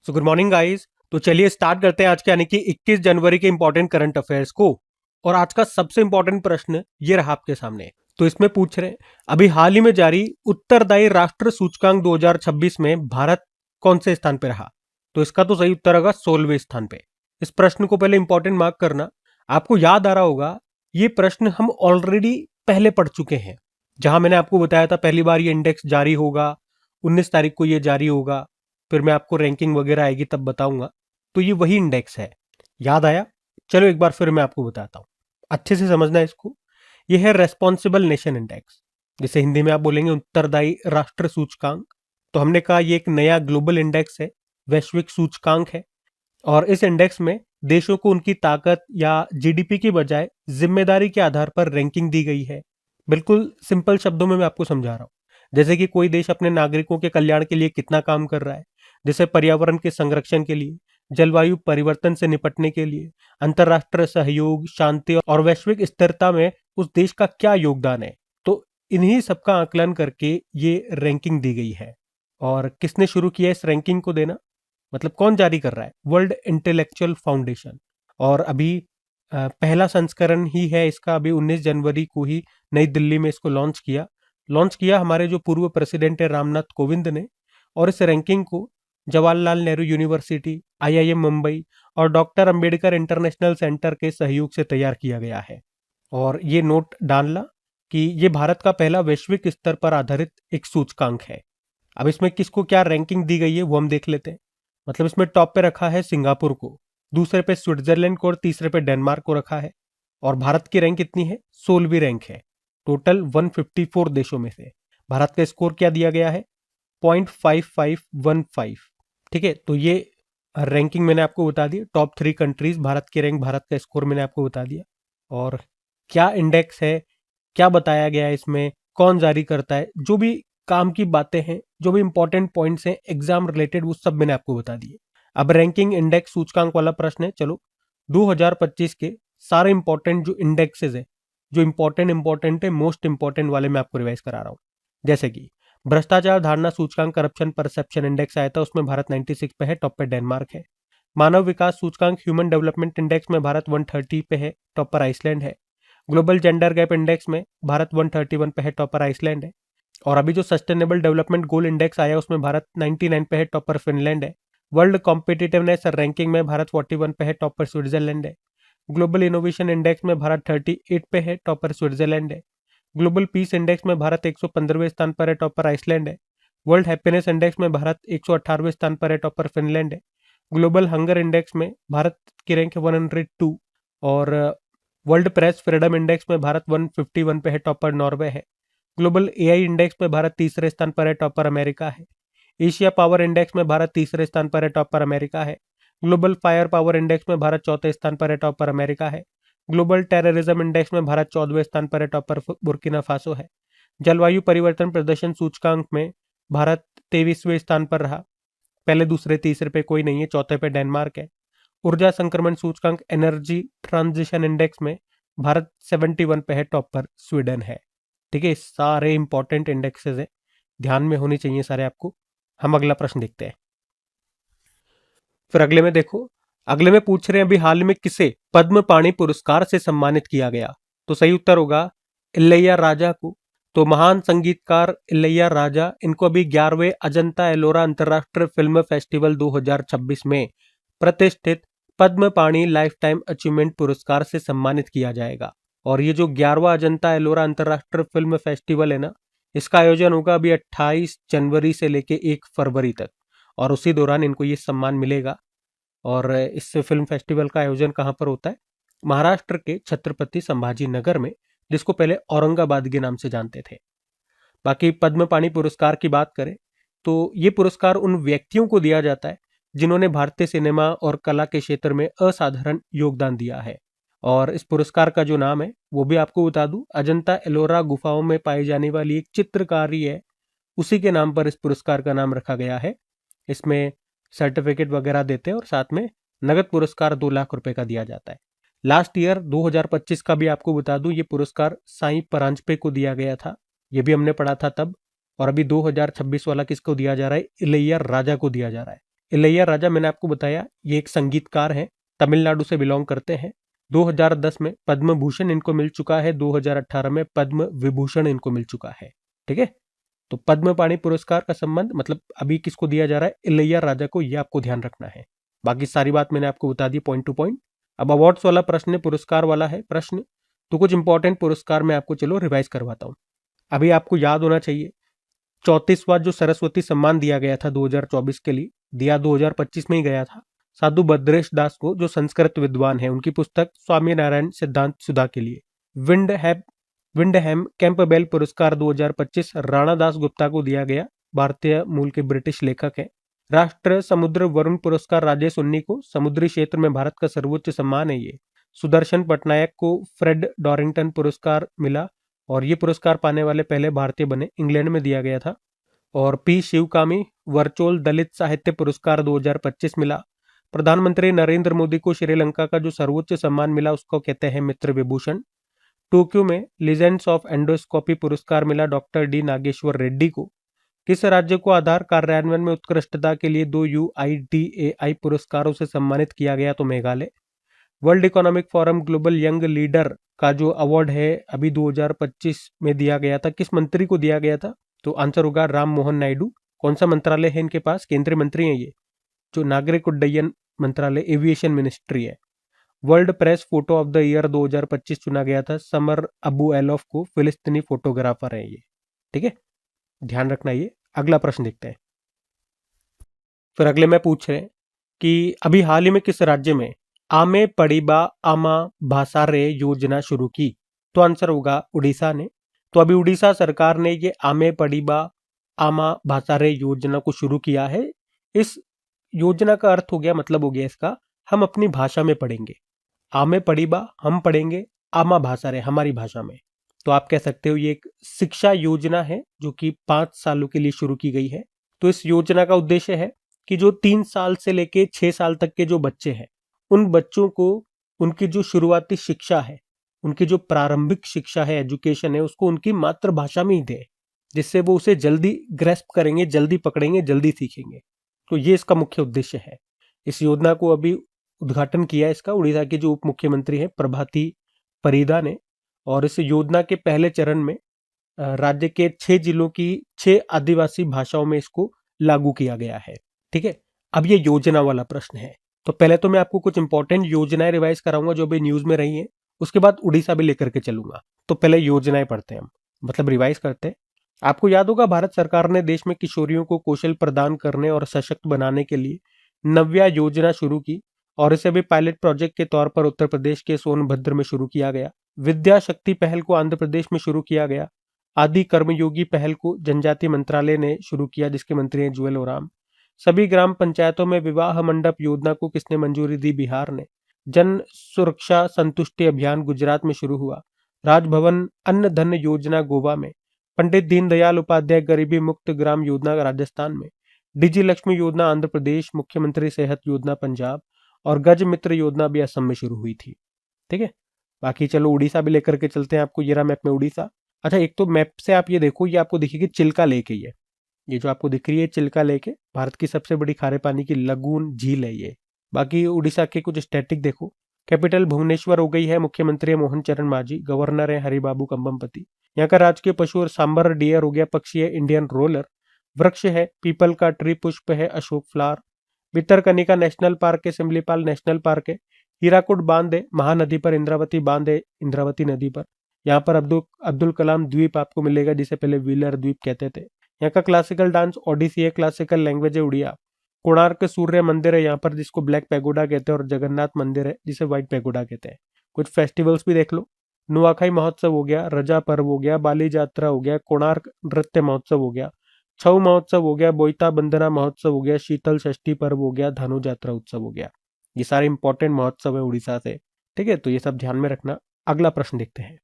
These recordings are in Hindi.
So good morning guys. तो चलिए स्टार्ट करते हैं आज के यानी कि 21 जनवरी के इंपॉर्टेंट करंट अफेयर्स को। और आज का सबसे इंपॉर्टेंट प्रश्न ये रहा आपके सामने। तो इसमें पूछ रहे हैं अभी हाल ही में जारी उत्तरदायी राष्ट्र सूचकांक 2026 में भारत कौन से स्थान पे रहा। तो इसका तो सही उत्तर होगा 16वें स्थान पे। इस प्रश्न को पहले इंपॉर्टेंट मार्क करना। आपको याद आ रहा होगा ये प्रश्न हम ऑलरेडी पहले पढ़ चुके हैं। जहां मैंने आपको बताया था पहली बार ये इंडेक्स जारी होगा, 19 तारीख को ये जारी होगा, फिर मैं आपको रैंकिंग वगैरह आएगी तब बताऊंगा। तो ये वही इंडेक्स है। याद आया? चलो एक बार फिर मैं आपको बताता हूँ, अच्छे से समझना है इसको। ये है रेस्पॉन्सिबल नेशन इंडेक्स, जिसे हिंदी में आप बोलेंगे उत्तरदायी राष्ट्र सूचकांक। तो हमने कहा ये एक नया ग्लोबल इंडेक्स है, वैश्विक सूचकांक है। और इस इंडेक्स में देशों को उनकी ताकत या जीडीपी की बजाय जिम्मेदारी के आधार पर रैंकिंग दी गई है। बिल्कुल सिंपल शब्दों में मैं आपको समझा रहा हूँ। जैसे कि कोई देश अपने नागरिकों के कल्याण के लिए कितना काम कर रहा है, जैसे पर्यावरण के संरक्षण के लिए, जलवायु परिवर्तन से निपटने के लिए, अंतर्राष्ट्रीय सहयोग, शांति और वैश्विक स्थिरता में उस देश का क्या योगदान है। तो इन्हीं सबका आकलन करके ये रैंकिंग दी गई है। और किसने शुरू किया इस रैंकिंग को देना, मतलब कौन जारी कर रहा है? World intellectual foundation. और अभी पहला संस्करण ही है इसका, अभी 19 जनवरी को ही नई दिल्ली में इसको लॉन्च किया हमारे जो पूर्व प्रेसिडेंट है रामनाथ कोविंद ने। और इस रैंकिंग को जवाहरलाल नेहरू यूनिवर्सिटी, आईआईएम मुंबई और डॉक्टर अंबेडकर इंटरनेशनल सेंटर के सहयोग से तैयार किया गया है। और ये नोट डालना कि ये भारत का पहला वैश्विक स्तर पर आधारित एक सूचकांक है। अब इसमें किसको क्या रैंकिंग दी गई है वो हम देख लेते हैं। मतलब इसमें टॉप पे रखा है सिंगापुर को, दूसरे पे स्विट्जरलैंड को और तीसरे पे डेनमार्क को रखा है। और भारत की रैंक कितनी है? 16वीं रैंक है टोटल 154 देशों में से। भारत का स्कोर क्या दिया गया है? 0.5515। ठीक है, तो ये रैंकिंग मैंने आपको बता दी। टॉप 3 कंट्रीज, भारत की रैंक, भारत का स्कोर मैंने आपको बता दिया। और क्या इंडेक्स है, क्या बताया गया है इसमें, कौन जारी करता है, जो भी काम की बातें हैं, जो भी इंपॉर्टेंट पॉइंट्स हैं एग्जाम रिलेटेड, वो सब मैंने आपको बता दिए। अब रैंकिंग इंडेक्स सूचकांक वाला प्रश्न है। चलो 2025 के सारे इंपॉर्टेंट जो इंडेक्सेस है, जो इंपॉर्टेंट है, मोस्ट इंपॉर्टेंट वाले मैं आपको रिवाइज करा रहा हूँ। जैसे कि भ्रष्टाचार धारणा सूचकांक, करप्शन परसेप्शन इंडेक्स आया था, उसमें भारत 96 पे है, टॉप पे डेनमार्क है। मानव विकास सूचकांक ह्यूमन डेवलपमेंट इंडेक्स में भारत 130 पे है, टॉप पर आइसलैंड है। ग्लोबल जेंडर गैप इंडेक्स में भारत 131 पे है, टॉप पर आइसलैंड है। और अभी जो सस्टेनेबल डेवलपमेंट गोल इंडेक्स आया उसमें भारत 99 पे है, टॉप पर फिनलैंड है। वर्ल्ड कॉम्पिटिटिवनेस रैंकिंग में भारत 41 पे है, टॉप पर स्विट्जरलैंड है। ग्लोबल इनोवेशन इंडेक्स में भारत 38 पे है, टॉप पर स्विट्जरलैंड है। ग्लोबल पीस इंडेक्स में भारत 115वें स्थान पर है, टॉप पर आइसलैंड है। वर्ल्ड हैप्पीनेस इंडेक्स में भारत 118वें स्थान पर है, टॉप पर फिनलैंड है। ग्लोबल हंगर इंडेक्स में भारत की रैंक है 102। और वर्ल्ड प्रेस फ्रीडम इंडेक्स में भारत 151 पे है, टॉप पर नॉर्वे है। ग्लोबल एआई इंडेक्स में भारत तीसरे स्थान पर है, टॉप पर अमेरिका है। एशिया पावर इंडेक्स में भारत तीसरे स्थान पर है, टॉप पर अमेरिका है। ग्लोबल फायर पावर इंडेक्स में भारत चौथे स्थान पर है, टॉप पर अमेरिका है। ग्लोबल टेररिज्म इंडेक्स में भारत 14वें स्थान पर है, टॉप पर बुर्किना फासो है। जलवायु परिवर्तन प्रदर्शन सूचकांक में भारत 23वें स्थान पर रहा, पहले दूसरे तीसरे पे कोई नहीं है, चौथे पे डेनमार्क है। ऊर्जा संक्रमण सूचकांक एनर्जी ट्रांजिशन इंडेक्स में भारत 71 पे है, टॉप पर स्वीडन है। ठीक है, सारे इंपॉर्टेंट इंडेक्सेस है, ध्यान में होने चाहिए सारे आपको। हम अगला प्रश्न देखते हैं। फिर अगले में देखो, अगले में पूछ रहे हैं अभी हाल में किसे पद्म पाणि पुरस्कार से सम्मानित किया गया। तो सही उत्तर होगा इलैया राजा को। तो महान संगीतकार इलैया राजा, इनको अभी 11वें अजंता एलोरा अंतरराष्ट्रीय फिल्म फेस्टिवल 2026 में प्रतिष्ठित पद्म पाणि लाइफ टाइम अचीवमेंट पुरस्कार से सम्मानित किया जाएगा। और ये जो 11वां अजंता एलोरा अंतरराष्ट्रीय फिल्म फेस्टिवल है ना, इसका आयोजन होगा अभी 28 जनवरी से लेके 1 फरवरी तक। और उसी दौरान इनको ये सम्मान मिलेगा। और इस फिल्म फेस्टिवल का आयोजन कहाँ पर होता है? महाराष्ट्र के छत्रपति संभाजी नगर में, जिसको पहले औरंगाबाद के नाम से जानते थे। बाकी पद्म पाणि पुरस्कार की बात करें तो ये पुरस्कार उन व्यक्तियों को दिया जाता है जिन्होंने भारतीय सिनेमा और कला के क्षेत्र में असाधारण योगदान दिया है। और इस पुरस्कार का जो नाम है वो भी आपको बता दूं, अजंता एलोरा गुफाओं में पाई जाने वाली एक चित्रकारी है, उसी के नाम पर इस पुरस्कार का नाम रखा गया है। इसमें सर्टिफिकेट वगैरह देते हैं और साथ में नगद पुरस्कार 2 लाख रुपए का दिया जाता है। लास्ट ईयर 2025 का भी आपको बता दूं, ये पुरस्कार साईं परांजपे को दिया गया था, ये भी हमने पढ़ा था तब। और अभी 2026 वाला किसको दिया जा रहा है? इलैया राजा को दिया जा रहा है। इलैया राजा मैंने आपको बताया ये एक संगीतकार हैं, तमिलनाडु से बिलोंग करते हैं। 2010 में पद्म भूषण इनको मिल चुका है, 2018 में पद्म विभूषण इनको मिल चुका है। ठीक है, तो पद्म पाणि पुरस्कार का संबंध मतलब अभी किसको दिया जा रहा है, इलैया राजा को, ये आपको ध्यान रखना है। बाकी सारी बात मैंने आपको बता दी पॉइंट टू पॉइंट। अब अवार्ड्स वाला प्रश्न पुरस्कार वाला है प्रश्न, तो कुछ इंपॉर्टेंट पुरस्कार मैं आपको चलो रिवाइज करवाता हूँ। अभी आपको याद होना चाहिए 34वां जो सरस्वती सम्मान दिया गया था 2024 के लिए, दिया 2025 में ही गया था साधु भद्रेश दास को, जो संस्कृत विद्वान है, उनकी पुस्तक स्वामी नारायण सिद्धांत सुधा के लिए। विंडहैम कैंपबेल पुरस्कार 2025 राणा दास गुप्ता को दिया गया, भारतीय मूल के ब्रिटिश लेखक है। राष्ट्र समुद्र वरुण पुरस्कार राजेश उन्नी को, समुद्री क्षेत्र में भारत का सर्वोच्च सम्मान है ये। सुदर्शन पटनायक को फ्रेड डॉरिंगटन पुरस्कार मिला और ये पुरस्कार पाने वाले पहले भारतीय बने, इंग्लैंड में दिया गया था। और पी शिवकामी वर्चुअल दलित साहित्य पुरस्कार 2025 मिला। प्रधानमंत्री नरेंद्र मोदी को श्रीलंका का जो सर्वोच्च सम्मान मिला उसको कहते हैं मित्र विभूषण। टोक्यो में लीजेंड्स ऑफ एंडोस्कोपी पुरस्कार मिला डॉक्टर डी नागेश्वर रेड्डी को। किस राज्य को आधार कार्यान्वयन में उत्कृष्टता के लिए 2 UIDAI पुरस्कारों से सम्मानित किया गया, तो Meghalaya. World economic forum global young leader का जो अवार्ड है अभी 2025 में दिया गया था, किस मंत्री को दिया गया था, तो आंसर होगा राम मोहन नायडू। कौन सा मंत्रालय है इनके पास, केंद्रीय मंत्री हैं ये, जो नागरिक उड्डयन मंत्रालय एविएशन मिनिस्ट्री है। World press photo of the year 2025 चुना गया था, समर अबू एलोफ को, फिलिस्तीनी फोटोग्राफर है ये। ठीक है, ध्यान रखना ये। अगला प्रश्न देखते हैं। फिर अगले में पूछ रहे हैं कि अभी हाल ही में किस राज्य में आमे पड़ीबा आमा भासारे योजना शुरू की, तो आंसर होगा उड़ीसा ने। तो अभी उड़ीसा सरकार ने ये आमे पड़ीबा आमा भासारे योजना को शुरू किया है। इस योजना का अर्थ हो गया, मतलब हो गया इसका, हम अपनी भाषा में पढ़ेंगे। आमे पड़ीबा हम पढ़ेंगे, आमा भासारे हमारी भाषा में। तो आप कह सकते हो ये एक शिक्षा योजना है जो कि 5 सालों के लिए शुरू की गई है। तो इस योजना का उद्देश्य है कि जो 3 साल से लेके 6 साल तक के जो बच्चे हैं, उन बच्चों को उनकी जो शुरुआती शिक्षा है, उनकी जो प्रारंभिक शिक्षा है, एजुकेशन है, उसको उनकी मातृभाषा में ही दें, जिससे वो उसे जल्दी ग्रेस्प करेंगे, जल्दी पकड़ेंगे, जल्दी सीखेंगे। तो ये इसका मुख्य उद्देश्य है। इस योजना को अभी उद्घाटन किया इसका उड़ीसा के जो उप मुख्यमंत्री हैं प्रभाती परिदा ने। और इस योजना के पहले चरण में राज्य के 6 जिलों की 6 आदिवासी भाषाओं में इसको लागू किया गया है। ठीक है, अब ये योजना वाला प्रश्न है। तो पहले तो मैं आपको कुछ इंपॉर्टेंट योजनाएं रिवाइज कराऊंगा जो भी न्यूज में रही हैं, उसके बाद उड़ीसा भी लेकर के चलूंगा। तो पहले योजनाएं पढ़ते हैं हम, मतलब रिवाइज करते हैं। आपको याद होगा भारत सरकार ने देश में किशोरियों को कौशल प्रदान करने और सशक्त बनाने के लिए नव्या योजना शुरू की और इसे भी पायलट प्रोजेक्ट के तौर पर उत्तर प्रदेश के सोनभद्र में शुरू किया गया। विद्या शक्ति पहल को आंध्र प्रदेश में शुरू किया गया। आदि कर्मयोगी पहल को जनजातीय मंत्रालय ने शुरू किया, जिसके मंत्री हैं जुएल ओराम। सभी ग्राम पंचायतों में विवाह मंडप योजना को किसने मंजूरी दी, बिहार ने। जन सुरक्षा संतुष्टि अभियान गुजरात में शुरू हुआ। राजभवन अन्न धन योजना गोवा में। पंडित दीनदयाल उपाध्याय गरीबी मुक्त ग्राम योजना राजस्थान में। डिजी लक्ष्मी योजना आंध्र प्रदेश, मुख्यमंत्री सेहत योजना पंजाब और गज मित्र योजना भी असम में शुरू हुई थी। ठीक है, बाकी चलो उड़ीसा भी लेकर के चलते हैं आपको। ये रहा मैप में उड़ीसा। अच्छा, एक तो मैप से आप ये देखो, ये आपको दिखेगी चिल्का लेक है। ये जो आपको दिख रही है चिल्का लेक है, भारत की सबसे बड़ी खारे पानी की लगून झील है ये। बाकी उड़ीसा के कुछ स्टैटिक देखो। कैपिटल भुवनेश्वर हो गई है, मुख्यमंत्री है मोहन चरण मांझी, गवर्नर है हरिबाबू कंबमपति। यहाँ का राजकीय पशु और सांबर डियर हो गया, पक्षी है इंडियन रोलर, वृक्ष है पीपल का ट्री, पुष्प है Ashok flower. Bhitarkanika national park है, सिमलीपाल नेशनल पार्क है। हीराकुड बांध है, महानदी पर इंद्रावती बांध है, इंद्रावती नदी पर। यहाँ पर अब्दुल कलाम द्वीप आपको मिलेगा, जिसे पहले व्हीलर द्वीप कहते थे। यहाँ का क्लासिकल डांस ओडिसी है, क्लासिकल लैंग्वेज है उड़िया। कोणार्क सूर्य मंदिर है यहाँ पर, जिसको ब्लैक पैगोडा कहते हैं, और जगन्नाथ मंदिर है जिसे व्हाइट पैगोडा कहते हैं। कुछ फेस्टिवल्स भी देख लो। नुआखाई महोत्सव हो गया, रजा पर्व हो गया, बाली यात्रा हो गया, कोणार्क नृत्य महोत्सव हो गया, छऊ महोत्सव हो गया, बोईता बंदना महोत्सव हो गया, शीतल षष्ठी पर्व हो गया, धनु यात्रा उत्सव हो गया। ये सारे इंपॉर्टेंट महोत्सव है उड़ीसा से। ठीक है, तो ये सब ध्यान में रखना। अगला प्रश्न देखते हैं।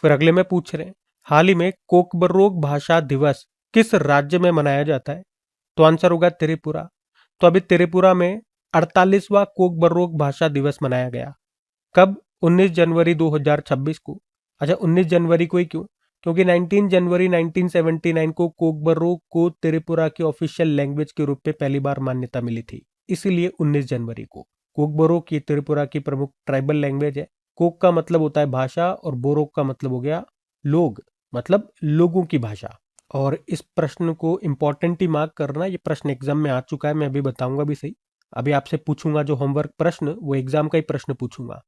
फिर अगले में पूछ रहे हैं, हाल ही में कोकबरोग भाषा दिवस किस राज्य में मनाया जाता है, तो आंसर होगा त्रिपुरा। तो अभी त्रिपुरा में 48वां कोकबरोग भाषा दिवस मनाया गया। कब? 19 जनवरी 2026 को। अच्छा, 19 जनवरी को ही क्यों? क्योंकि 19 जनवरी 1979 को कोकबरोक को त्रिपुरा की ऑफिशियल लैंग्वेज के रूप में पहली बार मान्यता मिली थी, इसीलिए 19 जनवरी को। कोकबरोक की त्रिपुरा की प्रमुख ट्राइबल लैंग्वेज है। कोक का मतलब होता है भाषा और बोरोक का मतलब हो गया लोग, मतलब लोगों की भाषा। और इस प्रश्न को इंपॉर्टेंट ही मार्क करना, ये प्रश्न एग्जाम में आ चुका है, मैं अभी बताऊंगा भी सही। अभी आपसे पूछूंगा जो होमवर्क प्रश्न, वो एग्जाम का ही प्रश्न पूछूंगा,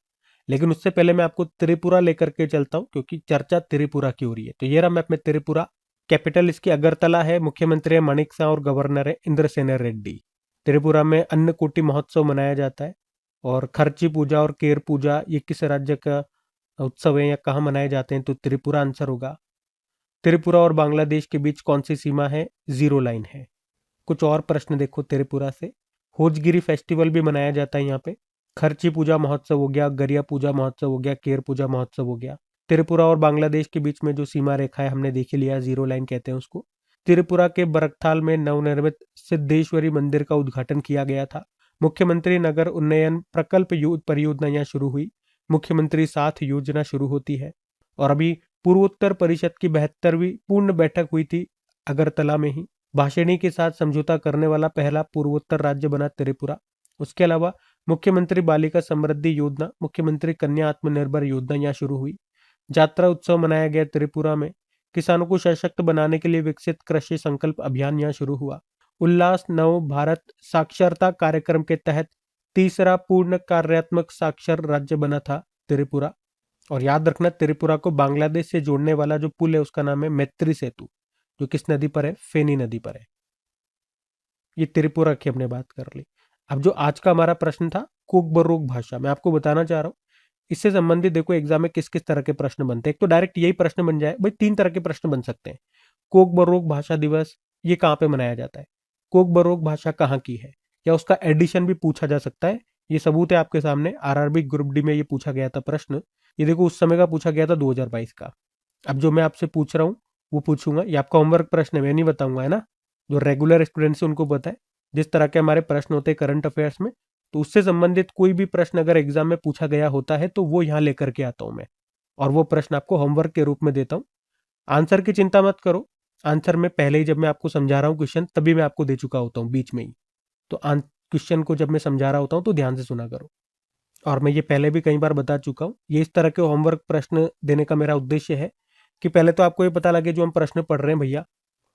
लेकिन उससे पहले मैं आपको त्रिपुरा लेकर के चलता हूं, क्योंकि चर्चा त्रिपुरा की हो रही है। तो ये रहा मैप में त्रिपुरा। कैपिटल इसकी अगरतला है, मुख्यमंत्री है माणिक सा और गवर्नर है इंद्रसेन रेड्डी। त्रिपुरा में अन्नकूटी महोत्सव मनाया जाता है। और खर्ची पूजा और केर पूजा ये किस राज्य का उत्सव है या कहाँ मनाए जाते हैं, तो त्रिपुरा आंसर होगा। त्रिपुरा और बांग्लादेश के बीच कौन सी सीमा है, जीरो लाइन है। कुछ और प्रश्न देखो त्रिपुरा से। होजगिरी फेस्टिवल भी मनाया जाता है यहाँ पे। खर्ची पूजा महोत्सव हो गया, गरिया पूजा महोत्सव हो गया, केर पूजा महोत्सव हो गया। त्रिपुरा और बांग्लादेश के बीच में जो सीमा रेखा है हमने देख लिया, जीरो लाइन कहते हैं उसको। त्रिपुरा के बरकथाल में नवनिर्मित सिद्धेश्वरी मंदिर का उद्घाटन किया गया था। मुख्यमंत्री नगर उन्नयन प्रकल्प परियोजना यहाँ शुरू हुई। मुख्यमंत्री साथ योजना शुरू होती है। और अभी पूर्वोत्तर परिषद की 72वीं पूर्ण बैठक हुई थी अगरतला में ही। भाषणी के साथ समझौता करने वाला पहला पूर्वोत्तर राज्य बना त्रिपुरा। उसके अलावा मुख्यमंत्री बालिका समृद्धि योजना, मुख्यमंत्री कन्या आत्मनिर्भर योजना यहाँ शुरू हुई। यात्रा उत्सव मनाया गया त्रिपुरा में। किसानों को सशक्त बनाने के लिए विकसित कृषि संकल्प अभियान यहाँ शुरू हुआ। उल्लास नव भारत साक्षरता कार्यक्रम के तहत तीसरा पूर्ण कार्यात्मक साक्षर राज्य बना था त्रिपुरा। और याद रखना, त्रिपुरा को बांग्लादेश से जोड़ने वाला जो पुल है उसका नाम है मैत्री सेतु, जो किस नदी पर है, फेनी नदी पर है। ये त्रिपुरा की हमने बात कर ली। अब जो आज का हमारा प्रश्न था, कोकबरोक भाषा, मैं आपको बताना चाह रहा हूँ इससे संबंधित देखो एग्जाम में किस किस तरह के प्रश्न बनते हैं। एक तो डायरेक्ट यही प्रश्न बन जाए, भाई 3 तरह के प्रश्न बन सकते हैं। कोकबरोक भाषा दिवस ये कहाँ पे मनाया जाता है, कोकबरोक भाषा कहाँ की है, या उसका एडिशन भी पूछा जा सकता है। ये सबूत है आपके सामने, आरआरबी ग्रुप डी में ये पूछा गया था प्रश्न। ये देखो उस समय का पूछा गया था 2022 का। अब जो मैं आपसे पूछ रहा हूँ वो पूछूंगा, ये आपका होमवर्क प्रश्न है, मैं नहीं बताऊंगा, है ना। जो रेगुलर स्टूडेंट्स हैं उनको पता है जिस तरह के हमारे प्रश्न होते हैं करंट अफेयर्स में, तो उससे संबंधित कोई भी प्रश्न अगर एग्जाम में पूछा गया होता है तो वो यहाँ लेकर के आता हूँ मैं, और वो प्रश्न आपको होमवर्क के रूप में देता हूँ। आंसर की चिंता मत करो, आंसर में पहले ही जब मैं आपको समझा रहा हूँ क्वेश्चन तभी मैं आपको दे चुका होता हूँ बीच में ही। तो क्वेश्चन को जब मैं समझा रहा होता हूँ तो ध्यान से सुना करो। और मैं ये पहले भी कई बार बता चुका हूँ, ये इस तरह के होमवर्क प्रश्न देने का मेरा उद्देश्य है कि पहले तो आपको ये पता लगे जो हम प्रश्न पढ़ रहे हैं भैया,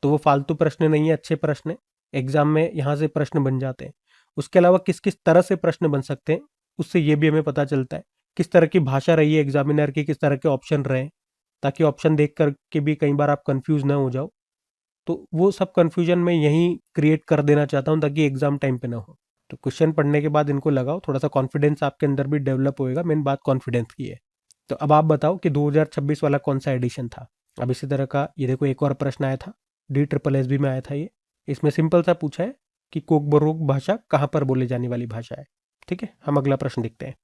तो वो फालतू प्रश्न नहीं है, अच्छे प्रश्न है, एग्जाम में यहाँ से प्रश्न बन जाते हैं। उसके अलावा किस किस तरह से प्रश्न बन सकते हैं उससे ये भी हमें पता चलता है, किस तरह की भाषा रही है एग्जामिनर की, किस तरह के ऑप्शन रहे, ताकि ऑप्शन देख करके भी कई बार आप कंफ्यूज ना हो जाओ। तो वो सब कंफ्यूजन मैं यहीं क्रिएट कर देना चाहता हूँ ताकि एग्जाम टाइम पे ना हो। तो क्वेश्चन पढ़ने के बाद इनको लगाओ, थोड़ा सा कॉन्फिडेंस आपके अंदर भी डेवलप होएगा। मेन बात कॉन्फिडेंस की है। तो अब आप बताओ कि 2026 वाला कौन सा एडिशन था। अब इसी तरह का ये देखो एक और प्रश्न आया था, DSSB में आया था ये। इसमें सिंपल सा पूछा है कि कोकबरोक भाषा कहाँ पर बोले जाने वाली भाषा है। ठीक है, हम अगला प्रश्न देखते हैं।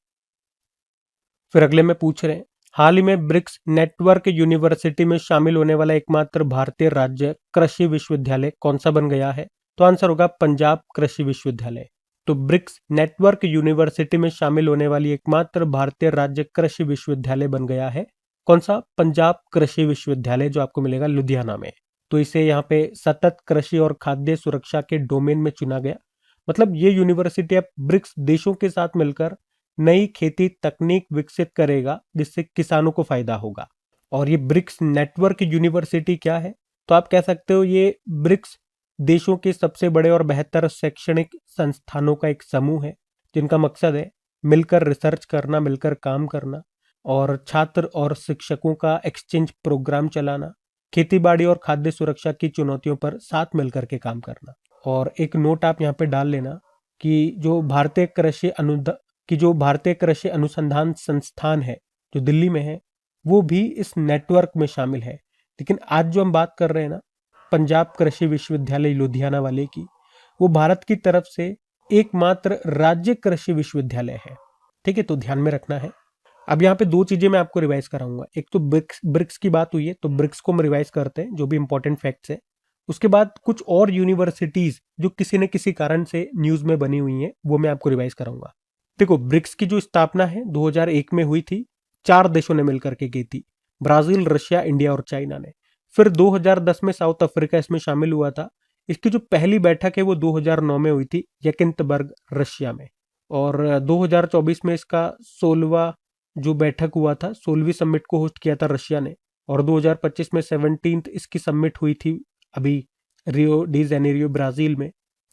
फिर अगले में पूछ रहे हैं, हाल ही में ब्रिक्स नेटवर्क यूनिवर्सिटी में शामिल होने वाला एकमात्र भारतीय राज्य कृषि विश्वविद्यालय कौन सा बन गया है। तो आंसर होगा पंजाब कृषि विश्वविद्यालय। तो ब्रिक्स नेटवर्क यूनिवर्सिटी में शामिल होने वाली एकमात्र भारतीय राज्य कृषि विश्वविद्यालय बन गया है। कौन सा, पंजाब कृषि विश्वविद्यालय, जो आपको मिलेगा लुधियाना में। तो इसे यहाँ पे सतत कृषि और खाद्य सुरक्षा के डोमेन में चुना गया। मतलब ये यूनिवर्सिटी अब ब्रिक्स देशों के साथ मिलकर नई खेती तकनीक विकसित करेगा जिससे किसानों को फायदा होगा। और ये ब्रिक्स नेटवर्क यूनिवर्सिटी क्या है, तो आप कह सकते हो ये ब्रिक्स देशों के सबसे बड़े और बेहतर शैक्षणिक संस्थानों का एक समूह है, जिनका मकसद है मिलकर रिसर्च करना, मिलकर काम करना, और छात्र और शिक्षकों का एक्सचेंज प्रोग्राम चलाना, खेतीबाड़ी और खाद्य सुरक्षा की चुनौतियों पर साथ मिलकर के काम करना। और एक नोट आप यहाँ पे डाल लेना कि जो भारतीय कृषि अनुसंधान संस्थान है जो दिल्ली में है, वो भी इस नेटवर्क में शामिल है। लेकिन आज जो हम बात कर रहे हैं ना, पंजाब कृषि विश्वविद्यालय लुधियाना वाले की, वो भारत की तरफ से एकमात्र राज्य कृषि विश्वविद्यालय है। ठीक है, तो ध्यान में रखना है। अब यहाँ पे 2 चीजें मैं आपको रिवाइज कराऊंगा। एक तो ब्रिक्स की बात हुई है, तो ब्रिक्स को हम रिवाइज करते हैं, जो भी इंपॉर्टेंट फैक्ट्स है। उसके बाद कुछ और यूनिवर्सिटीज जो किसी न किसी कारण से न्यूज में बनी हुई हैं, वो मैं आपको रिवाइज कराऊंगा। देखो, ब्रिक्स की जो स्थापना है 2001 में हुई थी, 4 देशों ने मिलकर के की थी। ब्राजील, रशिया, इंडिया और चाइना ने। फिर 2010 में साउथ अफ्रीका इसमें शामिल हुआ था। इसकी जो पहली बैठक है वो 2009 में हुई थी यकिंतबर्ग, रशिया में। और 2024 में इसका 16वां जो बैठक हुआ था, 16वीं समिट को होस्ट किया था रशिया ने। और 2025 में 17th इसकी समिट हुई थी अभी रियो डी जेनेरियो, ब्राजील में।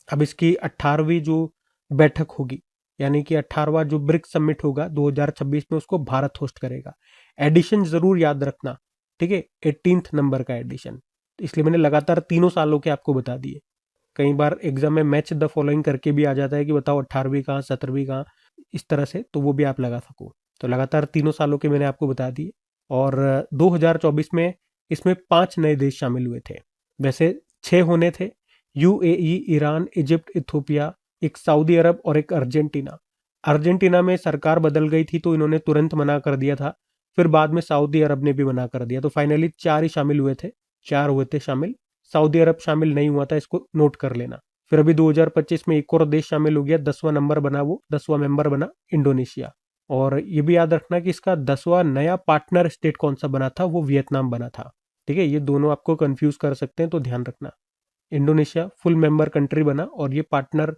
अब इसकी 18वीं जो बैठक होगी, यानी कि 18वां जो ब्रिक्स समिट होगा 2026 में, उसको भारत होस्ट करेगा। एडिशन जरूर याद रखना, ठीक है, 18th नंबर का एडिशन। इसलिए मैंने लगातार तीनों सालों के आपको बता दिए। कई बार एग्जाम में मैच द फॉलोइंग करके भी आ जाता है कि बताओ 18वीं कहाँ, 17वीं कहाँ, इस तरह से, तो वो भी आप लगा सको। तो लगातार तीनों सालों के मैंने आपको बता दिए। और 2024 में इसमें 5 नए देश शामिल हुए थे। वैसे 6 होने थे, यूएई, ईरान, इजिप्ट, इथोपिया, एक सऊदी अरब और एक अर्जेंटीना। अर्जेंटीना में सरकार बदल गई थी तो इन्होंने तुरंत मना कर दिया था। फिर बाद में सऊदी अरब ने भी मना कर दिया, तो फाइनली 4 ही शामिल हुए थे, 4 हुए थे शामिल। सऊदी अरब शामिल नहीं हुआ था, इसको नोट कर लेना। फिर अभी 2025 में एक और देश शामिल हो गया, 10वां नंबर बना, वो 10वां मेंबर बना इंडोनेशिया। और ये भी याद रखना कि इसका 10वां नया पार्टनर स्टेट कौन सा बना था, वो वियतनाम बना था। ठीक है, ये दोनों आपको कंफ्यूज कर सकते हैं, तो ध्यान रखना। इंडोनेशिया फुल मेंबर कंट्री बना और ये पार्टनर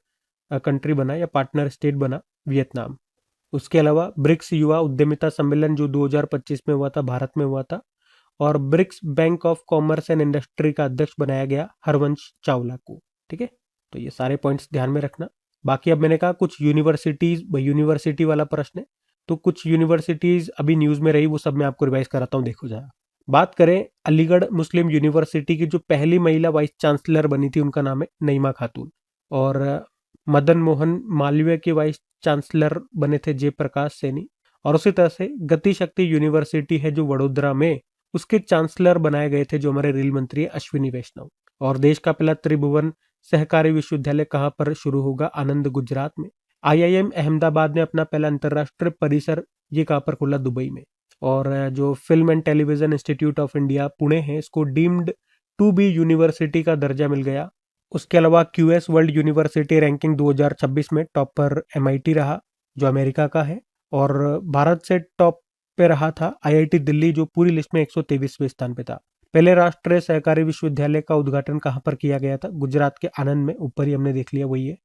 कंट्री बना या पार्टनर स्टेट बना वियतनाम। उसके अलावा ब्रिक्स युवा उद्यमिता सम्मेलन जो 2025 में हुआ था, भारत में हुआ था। और BRICS bank of commerce and industry का अध्यक्ष बनाया गया हरवंश चावला को। ठीक है, तो ये सारे पॉइंट्स ध्यान में रखना। बाकी अब मैंने कहा कुछ यूनिवर्सिटीज, यूनिवर्सिटी वाला प्रश्न है, तो कुछ यूनिवर्सिटीज अभी न्यूज में रही, वो सब मैं आपको रिवाइज कराता हूँ, देखो जरा। बात करें अलीगढ़ मुस्लिम यूनिवर्सिटी की, जो पहली महिला वाइस चांसलर बनी थी उनका नाम है नईमा खातून। और मदन मोहन मालवीय के वाइस चांसलर बने थे जयप्रकाश सैनी। और उसी तरह से गति शक्ति यूनिवर्सिटी है जो वडोदरा में, उसके चांसलर बनाए गए थे जो हमारे रेल मंत्री है अश्विनी वैष्णव। और देश का पहला त्रिभुवन सहकारी विश्वविद्यालय कहाँ पर शुरू होगा, आनंद, गुजरात में। आईआईएम अहमदाबाद ने अपना पहला अंतरराष्ट्रीय परिसर, ये कहाँ पर खुला, दुबई में। और जो film and television institute of India Pune है, इसको डीम्ड टू बी यूनिवर्सिटी का दर्जा मिल गया। उसके अलावा क्यूएस वर्ल्ड यूनिवर्सिटी रैंकिंग 2026 में टॉपर एमआईटी रहा, जो अमेरिका का है। और भारत से टॉप पे रहा था आईआईटी दिल्ली, जो पूरी लिस्ट में 123वें स्थान पे था। पहले राष्ट्रीय सहकारी विश्वविद्यालय का उद्घाटन कहाँ पर किया गया था, गुजरात के आनंद में, ऊपर ही हमने देख लिया, वही है।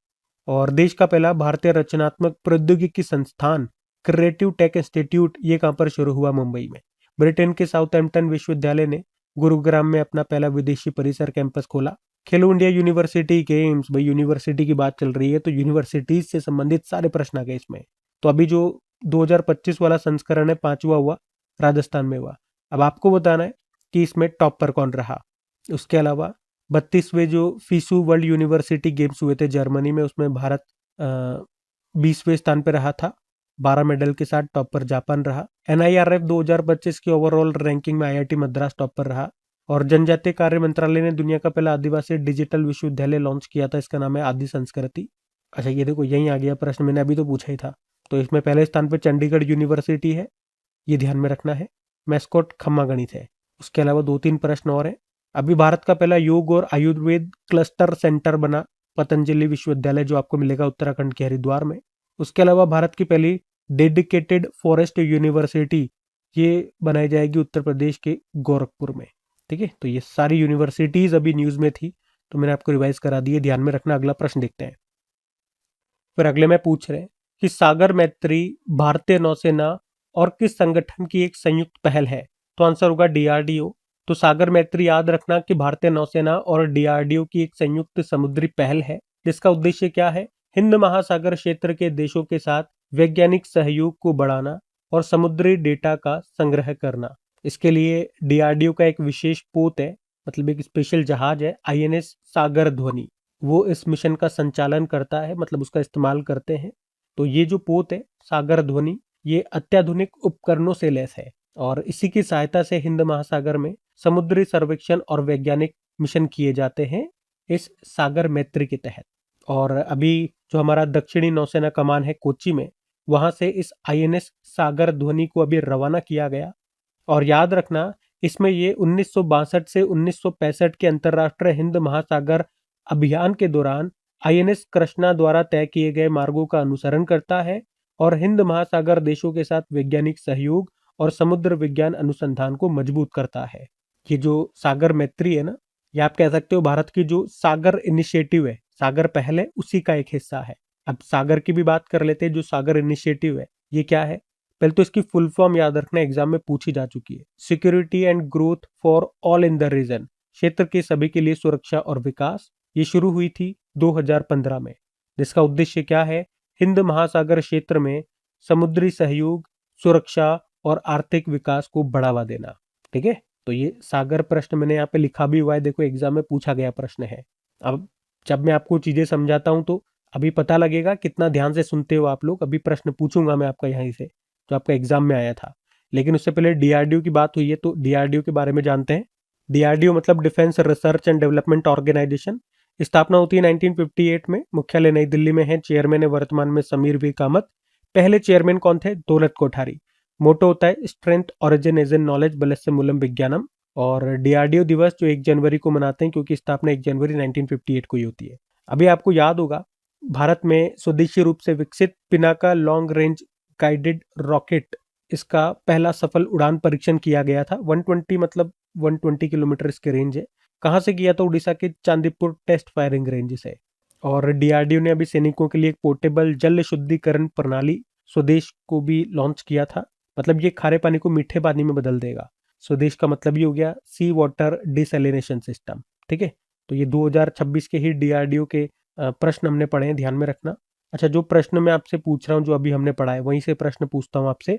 और देश का पहला भारतीय रचनात्मक प्रौद्योगिकी संस्थान क्रिएटिव टेक इंस्टीट्यूट, ये कहाँ पर शुरू हुआ, मुंबई में। ब्रिटेन के साउथहैम्पटन विश्वविद्यालय ने गुरुग्राम में अपना पहला विदेशी परिसर कैंपस खोला। खेलो इंडिया यूनिवर्सिटी गेम्स, भाई यूनिवर्सिटी की बात चल रही है तो यूनिवर्सिटीज से संबंधित सारे प्रश्न आ गए इसमें। तो अभी जो 2025 वाला संस्करण है, 5वां हुआ, राजस्थान में हुआ। अब आपको बताना है कि इसमें टॉप पर कौन रहा। उसके अलावा 32वें जो फीसू वर्ल्ड यूनिवर्सिटी गेम्स हुए थे जर्मनी में, उसमें भारत 20वें स्थान पर रहा था, 12 मेडल के साथ। टॉप पर जापान रहा। एनआईआरएफ 2025 की ओवरऑल रैंकिंग में आईआईटी मद्रास टॉप पर रहा। और जनजातीय कार्य मंत्रालय ने दुनिया का पहला आदिवासी डिजिटल विश्वविद्यालय लॉन्च किया था, इसका नाम है आदि संस्कृति। अच्छा, ये देखो यहीं आ गया प्रश्न, मैंने अभी तो पूछा ही था। तो इसमें पहले स्थान पर चंडीगढ़ यूनिवर्सिटी है, ये ध्यान में रखना है। मैस्कोट खम्मा गणित है। उसके अलावा 2-3 प्रश्न और हैं। अभी भारत का पहला योग और आयुर्वेद क्लस्टर सेंटर बना पतंजलि विश्वविद्यालय, जो आपको मिलेगा उत्तराखंड के हरिद्वार में। उसके अलावा भारत की पहली डेडिकेटेड फॉरेस्ट यूनिवर्सिटी, ये बनाई जाएगी उत्तर प्रदेश के गोरखपुर में। ठीक है, तो ये सारी यूनिवर्सिटीज अभी न्यूज में थी, तो मैंने आपको रिवाइज करा दी है, ध्यान में रखना। अगला प्रश्न देखते हैं। फिर अगले में पूछ रहे हैं कि सागर मैत्री भारतीय नौसेना और किस संगठन की एक संयुक्त पहल है, तो आंसर होगा डीआरडीओ। तो सागर मैत्री याद रखना कि भारतीय नौसेना और डीआरडीओ की एक संयुक्त समुद्री पहल है, जिसका उद्देश्य क्या है, हिंद महासागर क्षेत्र के देशों के साथ वैज्ञानिक सहयोग को बढ़ाना और समुद्री डेटा का संग्रह करना। इसके लिए डीआरडीओ का एक विशेष पोत है, मतलब एक स्पेशल जहाज है, आईएनएस सागर ध्वनि, वो इस मिशन का संचालन करता है, मतलब उसका इस्तेमाल करते हैं। तो ये जो पोत है सागर ध्वनि, ये अत्याधुनिक उपकरणों से लैस है और इसी की सहायता से हिंद महासागर में समुद्री सर्वेक्षण और वैज्ञानिक मिशन किए जाते हैं इस सागर मैत्री के तहत। और अभी जो हमारा दक्षिणी नौसेना कमान है कोच्चि में, वहां से इस आईएनएस सागर ध्वनि को अभी रवाना किया गया। और याद रखना, इसमें ये 1962 से 1965 के अंतर्राष्ट्रीय हिंद महासागर अभियान के दौरान आईएनएस कृष्णा द्वारा तय किए गए मार्गों का अनुसरण करता है और हिंद महासागर देशों के साथ वैज्ञानिक सहयोग और समुद्र विज्ञान अनुसंधान को मजबूत करता है। ये जो सागर मैत्री है ना, ये आप कह सकते हो भारत की जो सागर इनिशिएटिव है, सागर पहल है, उसी का एक हिस्सा है। अब सागर की भी बात कर लेते हैं। जो सागर इनिशिएटिव है ये क्या है? पहले तो इसकी फुल फॉर्म याद रखना, एग्जाम में पूछी जा चुकी है। Security and growth for all in the region, क्षेत्र के सभी के लिए सुरक्षा और विकास। ये शुरू हुई थी 2015 में, जिसका उद्देश्य क्या है? हिंद महासागर क्षेत्र में समुद्री सहयोग, सुरक्षा और आर्थिक विकास को बढ़ावा देना। ठीक है, तो ये सागर प्रश्न मैंने यहाँ पे लिखा भी हुआ है, देखो एग्जाम में पूछा गया प्रश्न है। अब जब मैं आपको चीजें समझाता हूं तो अभी पता लगेगा कितना ध्यान से सुनते हो आप लोग। अभी प्रश्न पूछूंगा मैं आपका यहीं से जो आपका एग्जाम में आया था, लेकिन उससे पहले डीआरडीओ की बात हुई है तो डीआरडीओ के बारे में जानते हैं। डीआरडीओ मतलब defence research and development organisation. स्थापना होती है 1958 में, मुख्यालय नई दिल्ली में है। चेयरमैन है वर्तमान में समीर वी कामत। पहले चेयरमैन कौन थे? दौलत कोठारी। मोटो होता है strength originates in knowledge बलस्य मूलम विज्ञानम। और डीआरडीओ दिवस जो 1 जनवरी को मनाते हैं, क्योंकि स्थापना 1 जनवरी 1958 को ही होती है। अभी आपको याद होगा भारत में स्वदेशी रूप से विकसित Pinaka long range guided rocket, इसका पहला सफल उड़ान परीक्षण किया गया था। 120 मतलब 120 किलोमीटर इसकी रेंज है। कहाँ से किया? तो उड़ीसा के चांदीपुर टेस्ट फायरिंग रेंज से। और डीआरडीओ ने अभी सैनिकों के लिए एक पोर्टेबल जल शुद्धिकरण प्रणाली स्वदेश को भी लॉन्च किया था। मतलब ये खारे पानी को मीठे पानी में बदल देगा। स्वदेश का मतलब ये हो गया सी वाटर डिसैलिनेशन सिस्टम। ठीक है, तो ये 2026 के ही डीआरडीओ के प्रश्न हमने पढ़े हैं, ध्यान में रखना। अच्छा, जो प्रश्न मैं आपसे पूछ रहा हूँ, जो अभी हमने पढ़ा है, वहीं से प्रश्न पूछता हूँ आपसे।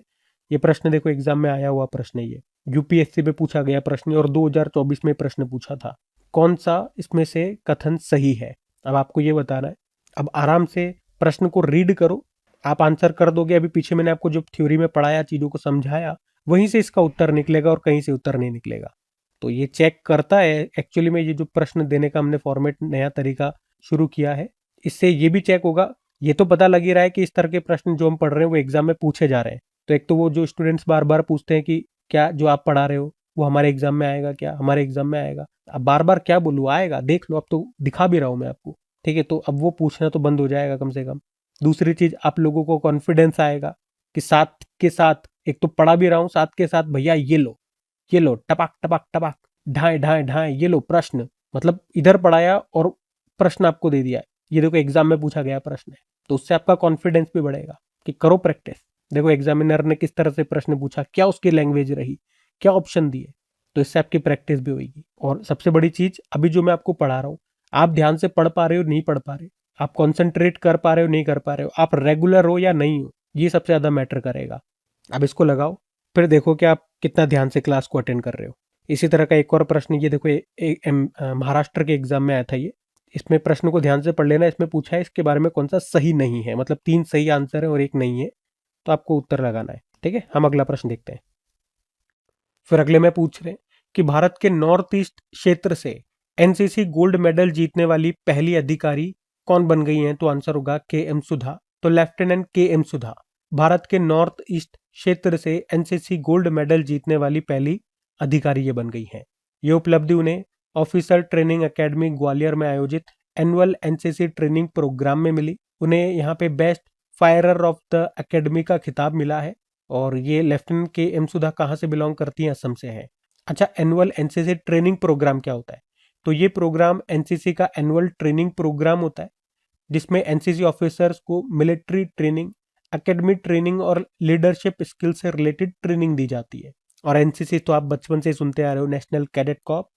ये प्रश्न देखो एग्जाम में आया हुआ प्रश्न है, ये यूपीएससी में पूछा गया प्रश्न और 2024 में प्रश्न पूछा था। कौन सा इसमें से कथन सही है? अब आपको ये बताना है। अब आराम से प्रश्न को रीड करो, आप आंसर कर दोगे। अभी पीछे मैंने आपको जो थ्योरी में पढ़ाया, चीजों को समझाया, वहीं से इसका उत्तर निकलेगा और कहीं से उत्तर नहीं निकलेगा। तो ये चेक करता है एक्चुअली में। ये जो प्रश्न देने का हमने फॉर्मेट नया तरीका शुरू किया है, इससे ये भी चेक होगा। ये तो पता लग ही रहा है कि इस तरह के प्रश्न जो हम पढ़ रहे हैं वो एग्जाम में पूछे जा रहे हैं। तो एक तो वो जो स्टूडेंट्स बार बार पूछते हैं कि क्या जो आप पढ़ा रहे हो वो हमारे एग्जाम में आएगा, क्या हमारे एग्जाम में आएगा? अब बार बार क्या बोलूँ, आएगा, देख लो। अब तो दिखा भी रहा हूँ मैं आपको। ठीक है, तो अब वो पूछना तो बंद हो जाएगा कम से कम। दूसरी चीज, आप लोगों को कॉन्फिडेंस आएगा कि साथ के साथ, एक तो पढ़ा भी रहा हूँ, साथ के साथ भैया ये लो, ये लो, टपक टपक टपक, ढाए ढाए ढाए, ये लो प्रश्न। मतलब इधर पढ़ाया और प्रश्न आपको दे दिया। ये देखो एग्जाम में पूछा गया प्रश्न है, तो उससे आपका कॉन्फिडेंस भी बढ़ेगा कि करो प्रैक्टिस। देखो एग्जामिनर ने किस तरह से प्रश्न पूछा, क्या उसकी लैंग्वेज रही, क्या ऑप्शन दिए, तो इससे आपकी प्रैक्टिस भी होगी। और सबसे बड़ी चीज, अभी जो मैं आपको पढ़ा रहा हूँ, आप ध्यान से पढ़ पा रहे हो नहीं पढ़ पा रहे, आप कॉन्सेंट्रेट कर पा रहे हो नहीं कर पा रहे हो, आप रेगुलर हो या नहीं हो, ये सबसे ज्यादा मैटर करेगा। अब इसको लगाओ, फिर देखो कि आप कितना ध्यान से क्लास को अटेंड कर रहे हो। इसी तरह का एक और प्रश्न, ये देखो महाराष्ट्र के एग्जाम में आया था ये। इसमें प्रश्न को ध्यान से पढ़ लेना। इसमें पूछा है इसके बारे में कौन सा सही नहीं है, मतलब 3 सही आंसर है और 1 नहीं है, तो आपको उत्तर लगाना है। ठीक है, हम अगला प्रश्न देखते हैं। फिर अगले में पूछ रहे हैं कि भारत के नॉर्थ ईस्ट क्षेत्र से एनसीसी गोल्ड मेडल जीतने वाली पहली अधिकारी कौन बन गई हैं? तो आंसर होगा के एम सुधा। तो लेफ्टिनेंट के एम सुधा भारत के नॉर्थ ईस्ट क्षेत्र से एनसीसी गोल्ड मेडल जीतने वाली पहली अधिकारी ये बन गई हैं। ये उपलब्धि उन्हें ऑफिसर ट्रेनिंग एकेडमी ग्वालियर में आयोजित एनुअल एनसीसी ट्रेनिंग प्रोग्राम में मिली। उन्हें यहाँ पे best firer of the academy का खिताब मिला है। और ये लेफ्टिनेंट के एम सुधा कहाँ से बिलोंग करती हैं? असम से है। अच्छा, एनुअल एनसीसी ट्रेनिंग प्रोग्राम क्या होता है? तो ये प्रोग्राम एनसीसी का एनुअल ट्रेनिंग प्रोग्राम होता है, जिसमें एनसीसी ऑफिसर्स को मिलिट्री ट्रेनिंग, एकेडमिक ट्रेनिंग और लीडरशिप स्किल से रिलेटेड ट्रेनिंग दी जाती है। और एनसीसी तो आप बचपन से सुनते आ रहे हो, नेशनल कैडेट कॉर्प।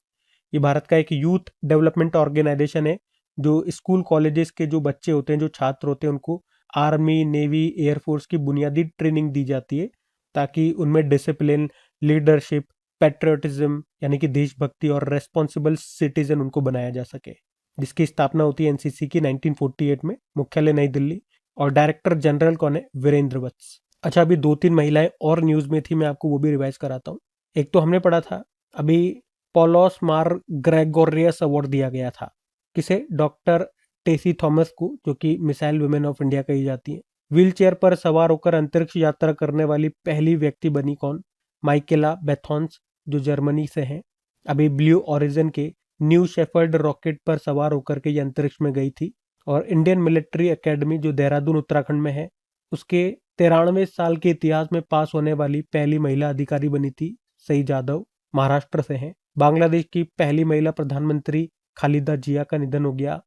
ये भारत का एक यूथ डेवलपमेंट ऑर्गेनाइजेशन है, जो स्कूल कॉलेजेस के जो बच्चे होते हैं, जो छात्र होते हैं, उनको आर्मी, नेवी, एयरफोर्स की बुनियादी ट्रेनिंग दी जाती है, ताकि उनमें डिसिप्लिन, लीडरशिप, पेट्रियोटिज्म यानी कि देशभक्ति और रेस्पॉन्सिबल सिटीजन उनको बनाया जा सके। जिसकी स्थापना होती है एनसीसी की 1948 में, मुख्यालय नई दिल्ली। और डायरेक्टर जनरल कौन है? वीरेंद्र वत्स। अच्छा, अभी 2-3 महिलाएं और न्यूज में थी, मैं आपको वो भी रिवाइज कराता हूँ। एक तो हमने पढ़ा था अभी, पॉलोस मार ग्रेगोरियस अवार्ड दिया गया था किसे? डॉक्टर टेसी थॉमस को, जो कि मिसाइल वुमेन ऑफ इंडिया कही जाती है। व्हील चेयर पर सवार होकर अंतरिक्ष यात्रा करने वाली पहली व्यक्ति बनी कौन? माइकेला बेथॉन्स, जो जर्मनी से हैं। अभी ब्लू ओरिजिन के न्यू शेफर्ड रॉकेट पर सवार होकर के ये अंतरिक्ष में गई थी। और इंडियन मिलिट्री एकेडमी, जो देहरादून उत्तराखंड में है, उसके 93 साल के इतिहास में पास होने वाली पहली महिला अधिकारी बनी थी सई जादव, महाराष्ट्र से हैं। बांग्लादेश की पहली महिला प्रधानमंत्री खालिदा जिया का निधन हो गया।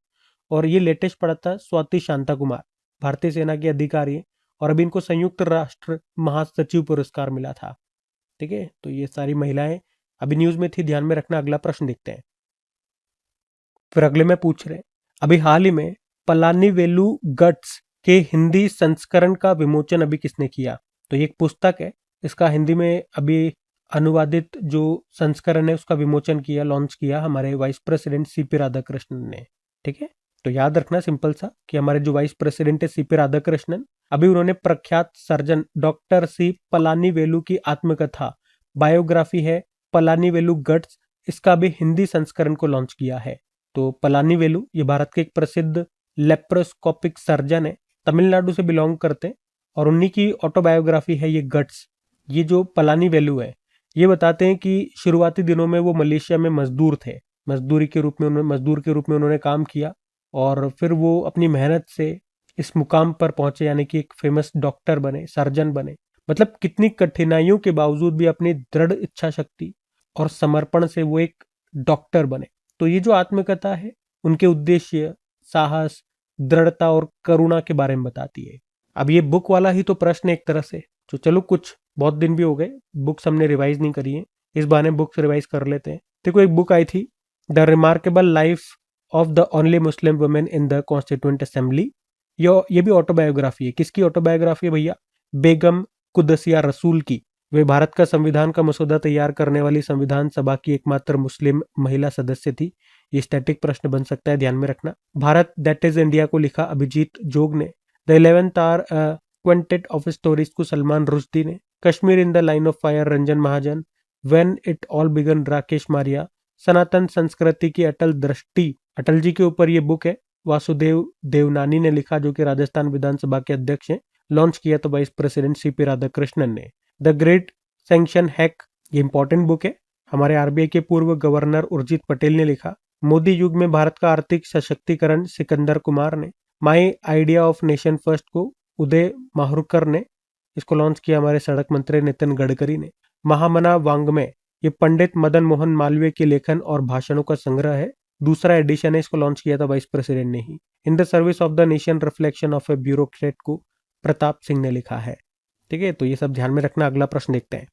और ये लेटेस्ट पड़ा था स्वाति शांता कुमार, भारतीय सेना के अधिकारी हैं और अभी इनको संयुक्त राष्ट्र महासचिव पुरस्कार मिला था। ठीक है, तो ये सारी महिलाएं अभी न्यूज में थी, ध्यान में रखना। अगला प्रश्न देखते हैं। फिर अगले में पूछ रहे हैं, अभी हाल ही में पलानीवेलु गट्स के हिंदी संस्करण का विमोचन अभी किसने किया? तो ये एक पुस्तक है, इसका हिंदी में अभी अनुवादित जो संस्करण है उसका विमोचन किया, लॉन्च किया हमारे वाइस प्रेसिडेंट सीपी राधाकृष्णन ने। ठीक है, तो याद रखना सिंपल सा कि हमारे जो वाइस प्रेसिडेंट है सीपी राधाकृष्णन, अभी उन्होंने प्रख्यात सर्जन डॉक्टर सी पलानीवेलु की आत्मकथा बायोग्राफी है पलानीवेलु गट्स, इसका भी हिंदी संस्करण को लॉन्च किया है। तो पलानीवेलु ये भारत के एक प्रसिद्ध लेप्रोस्कोपिक सर्जन है, तमिलनाडु से बिलोंग करते हैं और उन्हीं की ऑटोबायोग्राफी है ये गट्स। ये जो पलानीवेलु है ये बताते हैं कि शुरुआती दिनों में वो मलेशिया में मजदूर थे, मजदूर के रूप में उन्होंने काम किया और फिर वो अपनी मेहनत से इस मुकाम पर पहुंचे, यानी कि एक फेमस डॉक्टर बने, सर्जन बने। मतलब कितनी कठिनाइयों के बावजूद भी अपनी दृढ़ इच्छा शक्ति और समर्पण से वो एक डॉक्टर बने। तो ये जो आत्मकथा है उनके उद्देश्य, साहस, दृढ़ता और करुणा के बारे में बताती है। अब ये बुक वाला ही तो प्रश्न एक तरह से, तो चलो कुछ बहुत दिन भी हो गए, बुक्स हमने रिवाइज नहीं करी है, इस बहाने बुक्स रिवाइज कर लेते हैं। देखो एक बुक आई थी, the remarkable life of the only Muslim women in the constituent assembly. ये भी ऑटोबायोग्राफी है। किसकी ऑटोबायोग्राफी है भैया? बेगम कुदसिया रसूल की। वे भारत का संविधान का मसौदा तैयार करने वाली संविधान सभा की एकमात्र मुस्लिम महिला सदस्य थी। ये स्टैटिक प्रश्न बन सकता है, ध्यान में रखना। भारत दैट इज इंडिया को लिखा अभिजीत जोग ने। The 11th hour quintet of stories को सलमान रुश्दी ने। Kashmir in the line of fire Ranjan Mahajan. When it all began Rakesh Maria. सनातन संस्कृति की अटल दृष्टि, अटल जी के ऊपर ये बुक है, वासुदेव देवनानी ने लिखा, जो कि राजस्थान विधानसभा के अध्यक्ष हैं। लॉन्च किया तो वाइस प्रेसिडेंट सीपी राधाकृष्णन ने। द ग्रेट सैंक्शन हैक, ये इंपॉर्टेंट बुक है, हमारे आरबीआई के पूर्व गवर्नर उर्जित पटेल ने लिखा। मोदी युग में भारत का आर्थिक सशक्तिकरण, सिकंदर कुमार ने। My idea of nation first को उदय माहुरकर ने, इसको लॉन्च किया हमारे सड़क मंत्री नितिन गडकरी ने। महामना वांग्मय, ये पंडित मदन मोहन मालवीय के लेखन और भाषणों का संग्रह है, दूसरा एडिशन है, इसको लॉन्च किया था वाइस प्रेसिडेंट ने ही। In the service of the nation reflection of a bureaucrat को प्रताप सिंह ने लिखा है। ठीक है, तो ये सब ध्यान में रखना। अगला प्रश्न देखते हैं।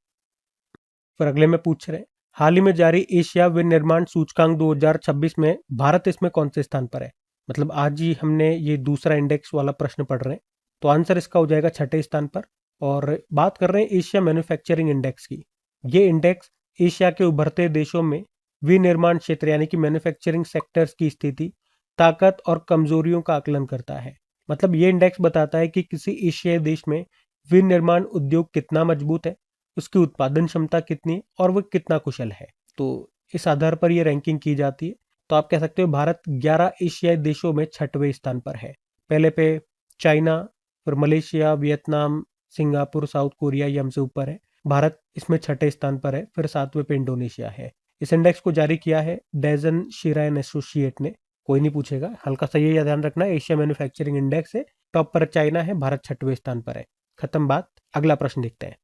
फिर अगले में पूछ रहे हैं, हाल ही में जारी एशिया विनिर्माण सूचकांक 2026 में भारत इसमें कौन से स्थान पर है? मतलब आज ही हमने ये दूसरा इंडेक्स वाला प्रश्न पढ़ रहे हैं, तो आंसर इसका हो जाएगा 6ठे स्थान पर। और बात कर रहे हैं एशिया मैन्युफैक्चरिंग इंडेक्स की। ये इंडेक्स एशिया के उभरते देशों में विनिर्माण क्षेत्र यानी कि मैन्युफैक्चरिंग सेक्टर्स की स्थिति, ताकत और कमजोरियों का आकलन करता है। मतलब ये इंडेक्स बताता है कि किसी एशियाई देश में विनिर्माण उद्योग कितना मजबूत है, उसकी उत्पादन क्षमता कितनी है और वो कितना कुशल है। तो इस आधार पर ये रैंकिंग की जाती है। तो आप कह सकते हो भारत 11 एशियाई देशों में 6वें स्थान पर है। पहले पे चाइना, फिर Malaysia, Vietnam, Singapore, south Korea, ये हमसे ऊपर है। भारत इसमें 6ठे स्थान पर है। फिर 7वें पे इंडोनेशिया है। इस इंडेक्स को जारी किया है डेजन शिराइन एसोसिएट ने। कोई नहीं पूछेगा, हल्का सा ये ध्यान रखना, एशिया मैन्युफैक्चरिंग इंडेक्स है, टॉप पर चाइना है, भारत 6वें स्थान पर है। खत्म बात। अगला प्रश्न देखते हैं।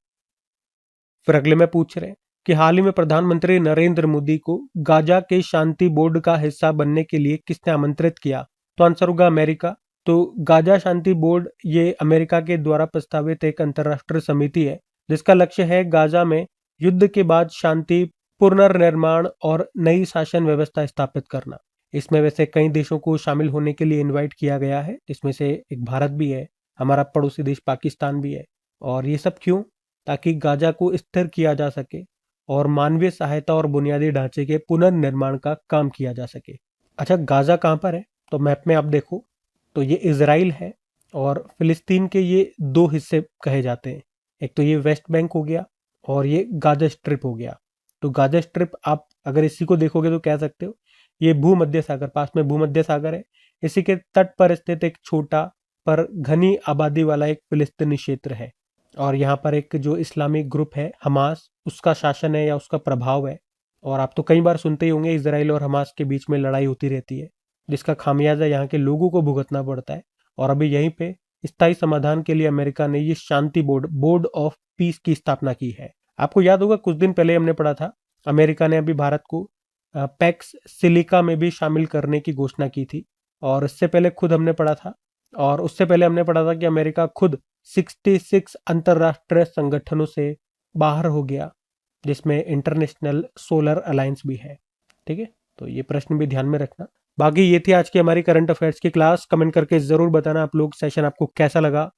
फिर अगले में पूछ रहे हैं कि हाल ही में प्रधानमंत्री नरेंद्र मोदी को गाजा के शांति बोर्ड का हिस्सा बनने के लिए किसने आमंत्रित किया? तो आंसर होगा अमेरिका। तो गाजा शांति बोर्ड ये अमेरिका के द्वारा प्रस्तावित एक अंतरराष्ट्रीय समिति है, जिसका लक्ष्य है गाजा में युद्ध के बाद शांति, पुनर्निर्माण और नई शासन व्यवस्था स्थापित करना। इसमें वैसे कई देशों को शामिल होने के लिए इनवाइट किया गया है, जिसमें से एक भारत भी है, हमारा पड़ोसी देश पाकिस्तान भी है। और ये सब क्यों? ताकि गाजा को स्थिर किया जा सके और मानवीय सहायता और बुनियादी ढांचे के पुनर्निर्माण का काम किया जा सके। अच्छा, गाजा कहाँ पर है? तो मैप में आप देखो तो ये इजराइल है और फिलिस्तीन के ये दो हिस्से कहे जाते हैं। एक तो ये वेस्ट बैंक हो गया और ये गाजा स्ट्रिप हो गया। तो गाजा स्ट्रिप आप अगर इसी को देखोगे तो कह सकते हो ये भूमध्य सागर, पास में भूमध्य सागर है, इसी के तट पर स्थित एक छोटा पर घनी आबादी वाला एक फिलिस्तीनी क्षेत्र है। और यहाँ पर एक जो इस्लामिक ग्रुप है हमास, उसका शासन है या उसका प्रभाव है। और आप तो कई बार सुनते ही होंगे इजराइल और हमास के बीच में लड़ाई होती रहती है, जिसका खामियाजा यहाँ के लोगों को भुगतना पड़ता है। और अभी यहीं पे स्थायी समाधान के लिए अमेरिका ने ये शांति बोर्ड ऑफ पीस की स्थापना की है। आपको याद होगा कुछ दिन पहले हमने पढ़ा था अमेरिका ने अभी भारत को पैक्स सिलिका में भी शामिल करने की घोषणा की थी, और इससे पहले खुद हमने पढ़ा था, और उससे पहले हमने पढ़ा था कि अमेरिका खुद 66 अंतरराष्ट्रीय संगठनों से बाहर हो गया, जिसमें इंटरनेशनल सोलर अलायंस भी है। ठीक है, तो ये प्रश्न भी ध्यान में रखना। बाकी ये थी आज की हमारी करंट अफेयर्स की क्लास। कमेंट करके जरूर बताना आप लोग सेशन आपको कैसा लगा।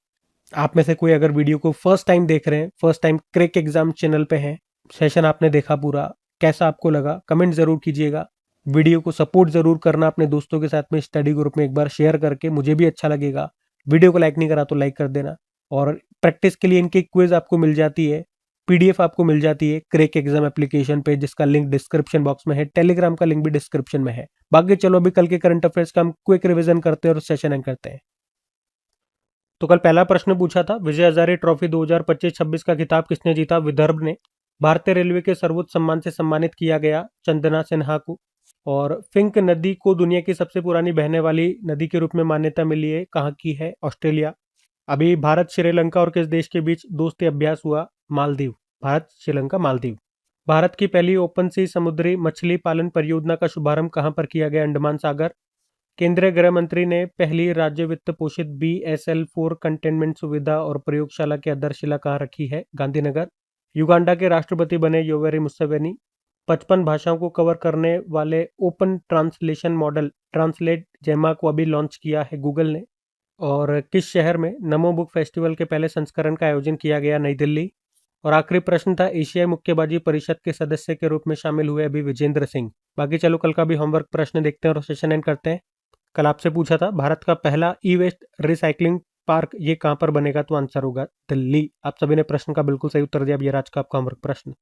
आप में से कोई अगर वीडियो को फर्स्ट टाइम देख रहे हैं, first time crack exam channel पे हैं, सेशन आपने देखा पूरा, कैसा आपको लगा कमेंट जरूर कीजिएगा। वीडियो को सपोर्ट जरूर करना अपने दोस्तों के साथ में स्टडी ग्रुप में एक बार शेयर करके, मुझे भी अच्छा लगेगा। वीडियो को लाइक नहीं करा तो लाइक कर देना। और प्रैक्टिस के लिए इनकी क्विज आपको मिल जाती है, पीडीएफ आपको मिल जाती है क्रैक एग्जाम एप्लीकेशन पे, जिसका लिंक डिस्क्रिप्शन बॉक्स में है। टेलीग्राम का लिंक भी डिस्क्रिप्शन में है। बाकी चलो अभी कल के करंट अफेयर्स का हम क्विक रिवीजन करते हैं और सेशन एंड करते हैं। तो कल पहला प्रश्न पूछा था, विजय हजारे ट्रॉफी 2025-26 का खिताब किसने जीता? विदर्भ ने। भारतीय रेलवे के सर्वोच्च सम्मान से सम्मानित किया गया चंदना सिन्हा को। और फिंक नदी को दुनिया की सबसे पुरानी बहने वाली नदी के रूप में मान्यता मिली है, कहाँ की है? ऑस्ट्रेलिया। अभी भारत श्रीलंका और किस देश के बीच दोस्ती अभ्यास हुआ? मालदीव। भारत श्रीलंका मालदीव। भारत की पहली ओपन सी समुद्री मछली पालन परियोजना का शुभारंभ कहां पर किया गया? अंडमान सागर। केंद्रीय गृह मंत्री ने पहली राज्य वित्त पोषित BSL-4 कंटेनमेंट सुविधा और प्रयोगशाला की आधारशिला कहां रखी है? गांधीनगर। युगांडा के राष्ट्रपति बने योवेरी मुसेवेनी। 55 भाषाओं को कवर करने वाले ओपन ट्रांसलेशन मॉडल ट्रांसलेट जेमा को अभी लॉन्च किया है गूगल ने। और किस शहर में नमो बुक फेस्टिवल के पहले संस्करण का आयोजन किया गया? नई दिल्ली। और आखिरी प्रश्न था, एशियाई मुक्केबाजी परिषद के सदस्य के रूप में शामिल हुए अभी विजेंद्र सिंह। बाकी चलो कल का भी होमवर्क प्रश्न देखते हैं और सेशन एंड करते हैं। कल आपसे पूछा था भारत का पहला ई वेस्ट रिसाइकलिंग पार्क ये कहां पर बनेगा? तो आंसर होगा दिल्ली। आप सभी ने प्रश्न का बिल्कुल सही उत्तर दिया। अब ये आज का आपका होमवर्क प्रश्न।